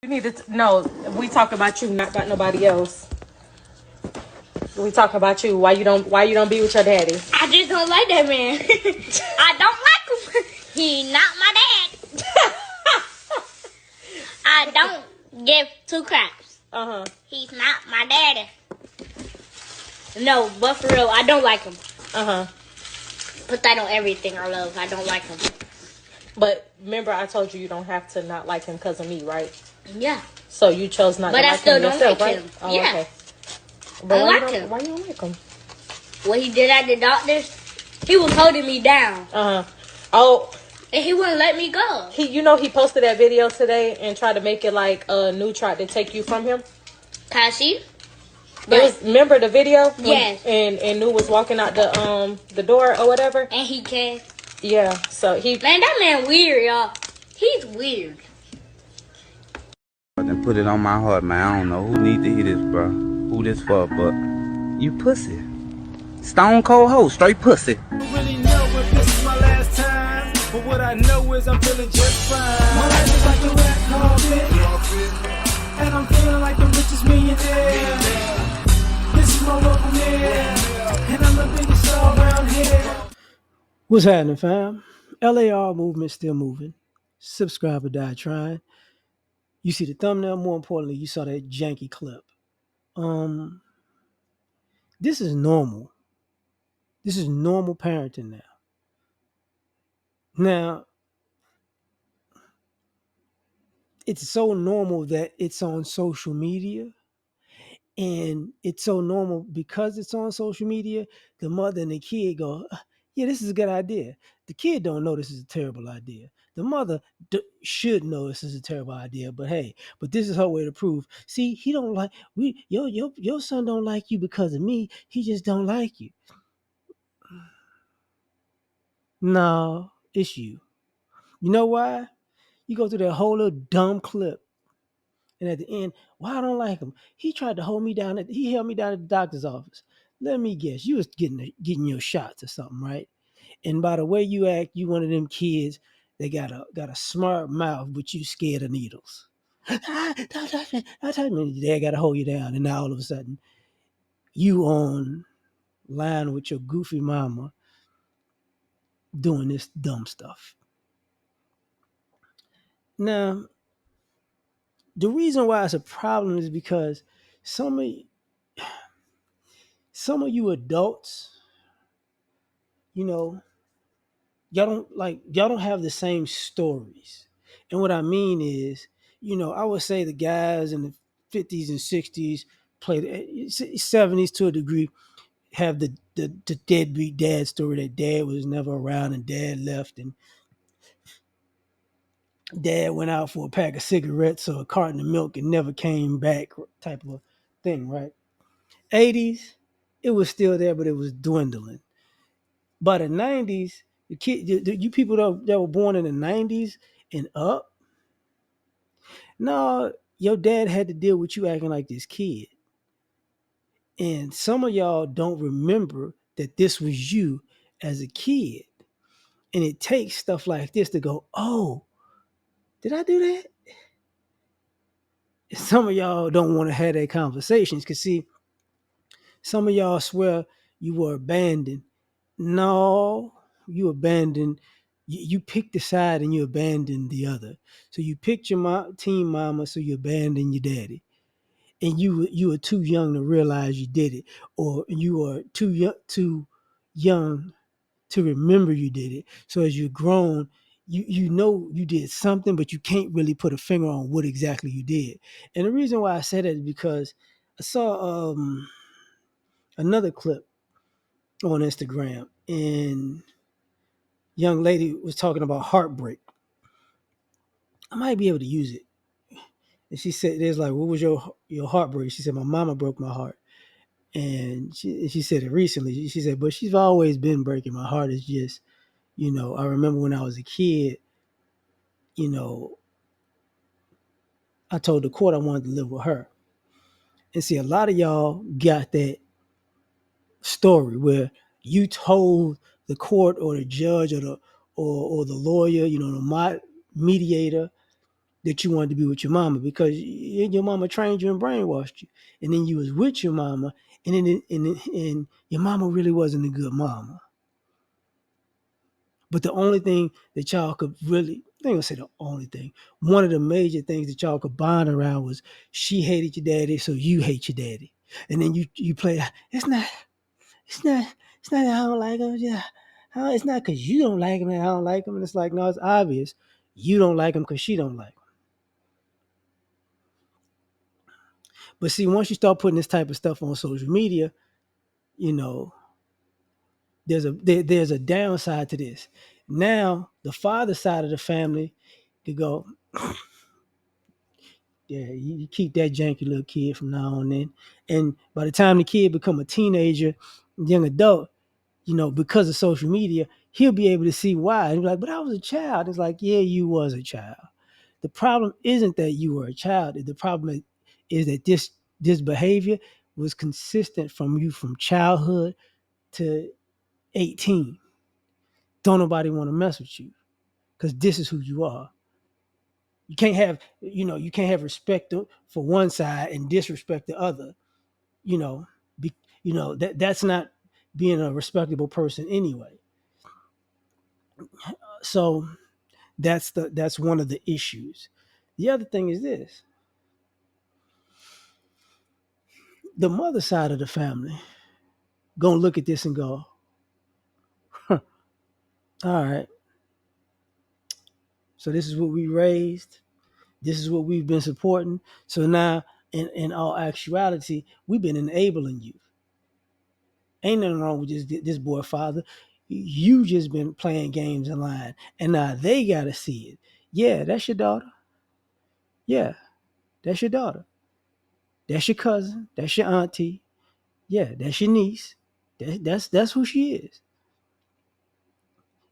You need to no. We talk about you, not about nobody else. We talk about you. Why you don't be with your daddy? I just don't like that man. I don't like him. He not my dad. I don't give two craps. He's not my daddy. No, but for real, I don't like him. Put that on everything I love. I don't like him. But remember, I told you don't have to not like him because of me, right? Yeah. So you chose not to like him yourself, But I still don't like right? him. Oh, Yeah. Okay. But I like him. Why you don't like him? What he did at the doctor's, he was holding me down. Oh. And he wouldn't let me go. He posted that video today and tried to make it like New tried to take you from him. Can I see? Remember the video? Yes. And New was walking out the door or whatever. And he can. Yeah. So Man, that man weird, y'all. He's weird. And put it on my heart, man. I don't know who need to hear this, bro. Who this for, but you pussy. Stone cold hoe, straight pussy. I don't really know if this is my last time, but what I know is I'm feeling just fine. My life is like a red carpet, and I'm feeling like the richest millionaire. This is my local mayor, and I'm the biggest star around here. What's happening, fam? L.A.R. movement still moving. Subscribe or die trying. You see the thumbnail. More importantly, you saw that janky clip. This is normal. This is normal parenting now. Now, it's so normal that it's on social media. And it's so normal because it's on social media, the mother and the kid go, yeah, this is a good idea. The kid don't know this is a terrible idea. The mother should know this is a terrible idea, but hey, this is her way to prove. See, he don't like your son don't like you because of me. He just don't like you. No, it's you. You know why? You go through that whole little dumb clip. And at the end, why I don't like him? He tried to hold me down. He held me down at the doctor's office. Let me guess, you was getting your shots or something, right? And by the way you act, you one of them kids that got a smart mouth, but you scared of needles. Don't touch me. Don't touch me. Dad got to hold you down, and now all of a sudden, you on line with your goofy mama doing this dumb stuff. Now, the reason why it's a problem is because some of you adults, y'all don't have the same stories. And what I mean is, I would say the guys in the 50s and 60s played 70s to a degree have the deadbeat dad story that dad was never around and dad left and dad went out for a pack of cigarettes or a carton of milk and never came back type of thing, right? 80s, it was still there, but it was dwindling. By the 90s, you people that were born in the 90s and up, no, your dad had to deal with you acting like this kid. And some of y'all don't remember that this was you as a kid. And it takes stuff like this to go, oh, did I do that? Some of y'all don't want to have that conversations because, see, some of y'all swear you were abandoned. No, you abandoned. You picked the side and you abandoned the other. So you picked your team mama, so you abandoned your daddy. And you were too young to realize you did it, or you were too young to remember you did it. So as you're grown, you know you did something, but you can't really put a finger on what exactly you did. And the reason why I said that is because I saw another clip on Instagram, and young lady was talking about heartbreak. I might be able to use it. And she said, "There's like, what was your heartbreak?" She said, "My mama broke my heart." And she said it recently. She said, "But she's always been breaking my heart. It's just, I remember when I was a kid, I told the court I wanted to live with her." And see, a lot of y'all got that story where you told the court or the judge or the lawyer, the mediator, that you wanted to be with your mama because your mama trained you and brainwashed you, and then you was with your mama, and then and your mama really wasn't a good mama. But the only thing that y'all could really, I ain't gonna say the only thing, one of the major things that y'all could bond around was she hated your daddy, so you hate your daddy. And then you play, it's not, it's not that I don't like him. Yeah. It's not because you don't like him and I don't like him. And it's like, no, it's obvious. You don't like him because she don't like him. But see, once you start putting this type of stuff on social media, you know, there's a downside to this. Now, the father side of the family could go, yeah, you keep that janky little kid from now on in. And by the time the kid become a teenager, young adult, because of social media, he'll be able to see why. And be like, but I was a child. It's like, yeah, you was a child. The problem isn't that you were a child. The problem is that this behavior was consistent from childhood to 18. Don't nobody want to mess with you because this is who you are. You can't have respect for one side and disrespect the other. You know, that's not being a respectable person anyway. So that's one of the issues. The other thing is this: the mother side of the family gonna look at this and go, huh, all right, so this is what we raised, this is what we've been supporting. So now, in all actuality, we've been enabling you. Ain't nothing wrong with this boy father. You just been playing games in line, and now they gotta see it. Yeah, that's your daughter. Yeah, that's your daughter. That's your cousin. That's your auntie. Yeah, that's your niece. That's who she is.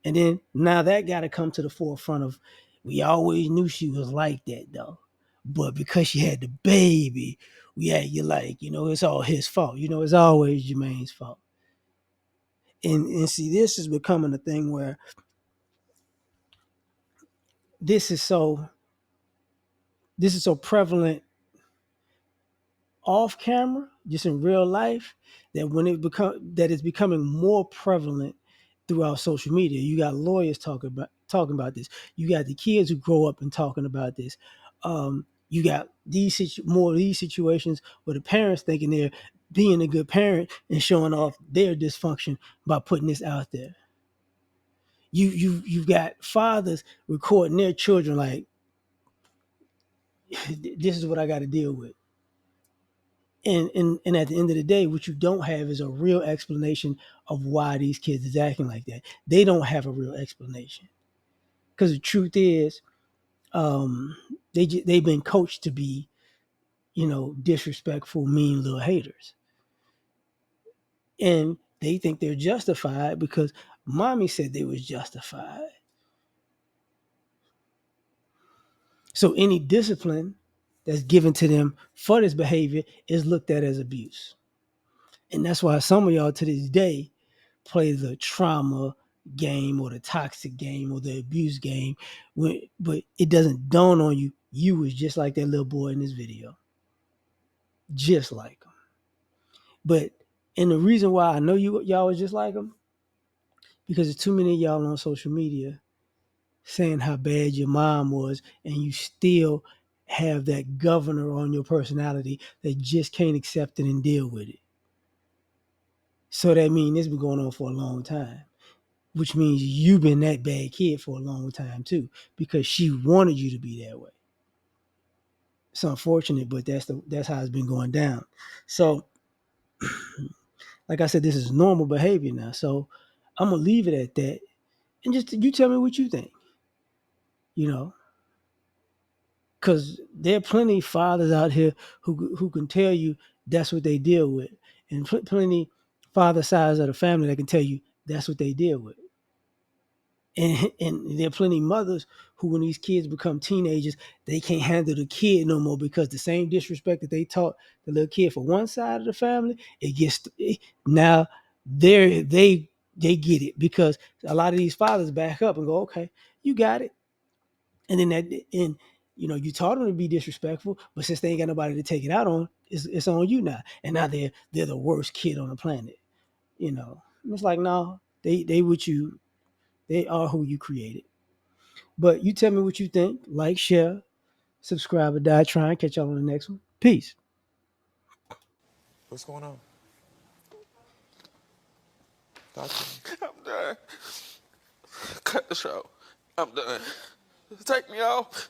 And then now that got to come to the forefront of, we always knew she was like that though, but because she had the baby, we had you like, it's all his fault. It's always Jermaine's fault. And see, this is becoming a thing where this is so prevalent off camera, just in real life, that it's becoming more prevalent throughout social media. You got lawyers talking about this. You got the kids who grow up and talking about this. You got more of these situations where the parents thinking they're being a good parent and showing off their dysfunction by putting this out there. You've got fathers recording their children like, this is what I got to deal with. And at the end of the day, what you don't have is a real explanation of why these kids is acting like that. They don't have a real explanation, because the truth is, they've been coached to be, disrespectful, mean little haters, and they think they're justified because mommy said they was justified. So any discipline that's given to them for this behavior is looked at as abuse, and that's why some of y'all to this day play the trauma game or the toxic game or the abuse game, but it doesn't dawn on you was just like that little boy in this video, just like him. But and the reason why I know y'all was just like him, because there's too many of y'all on social media saying how bad your mom was, and you still have that governor on your personality that just can't accept it and deal with it. So that means it's been going on for a long time, which means you've been that bad kid for a long time too, because she wanted you to be that way. It's unfortunate, but that's how it's been going down. So, like I said, this is normal behavior now. So I'm gonna leave it at that, and just you tell me what you think. Because there are plenty of fathers out here who can tell you that's what they deal with, and plenty father sides of the family that can tell you that's what they deal with. And there are plenty of mothers who, when these kids become teenagers, they can't handle the kid no more because the same disrespect that they taught the little kid for one side of the family, now they get it, because a lot of these fathers back up and go, okay, you got it. And then You know, you taught them to be disrespectful, but since they ain't got nobody to take it out on, it's on you now. And now they're the worst kid on the planet. You know, and it's like, no, they what you, they are who you created. But you tell me what you think. Like, share, subscribe, or die trying. Catch y'all on the next one. Peace. What's going on? Talk to me. I'm done. Cut the show. I'm done. Take me off.